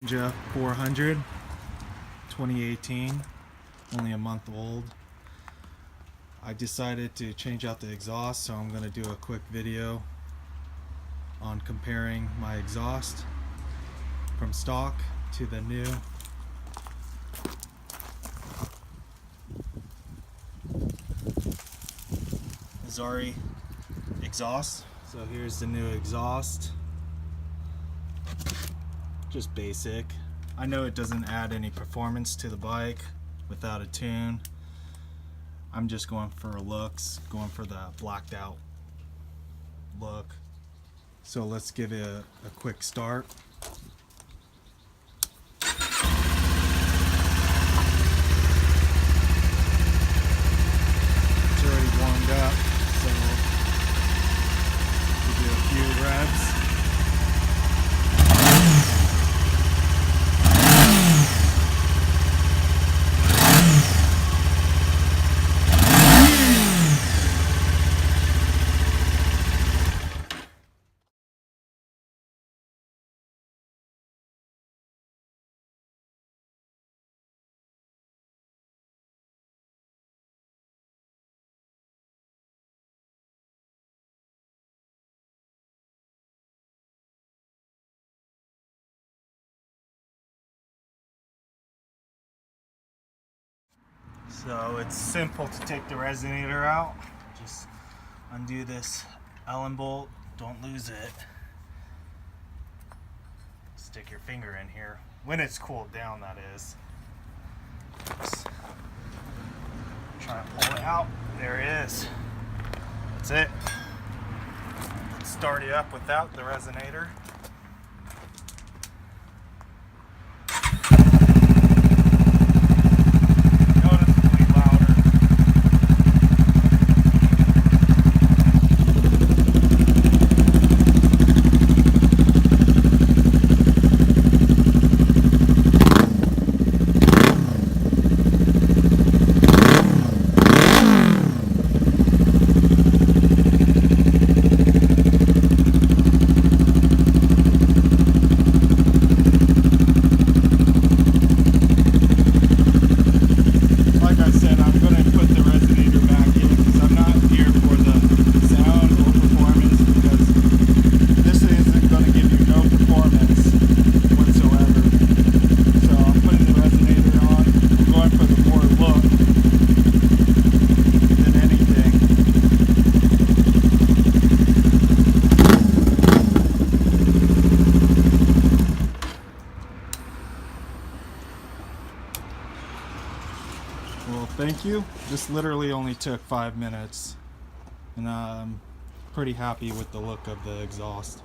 Jeff 400 2018, only a month old. I decided to change out the exhaust, so I'm going to do a quick video on comparing my exhaust from stock to the new Musarri exhaust. So here's the new exhaust. Just basic. I know it doesn't add any performance to the bike without a tune. I'm just going for looks, going for the blacked out look. So let's give it a quick start. It's already warmed up, so we'll do a few revs. So it's simple to take the resonator out. Just undo this Allen bolt, don't lose it. Stick your finger in here, when it's cooled down, that is. Just try to pull it out. There it is. That's it. Let's start it up without the resonator. Well, thank you. This literally only took 5 minutes, and I'm pretty happy with the look of the exhaust.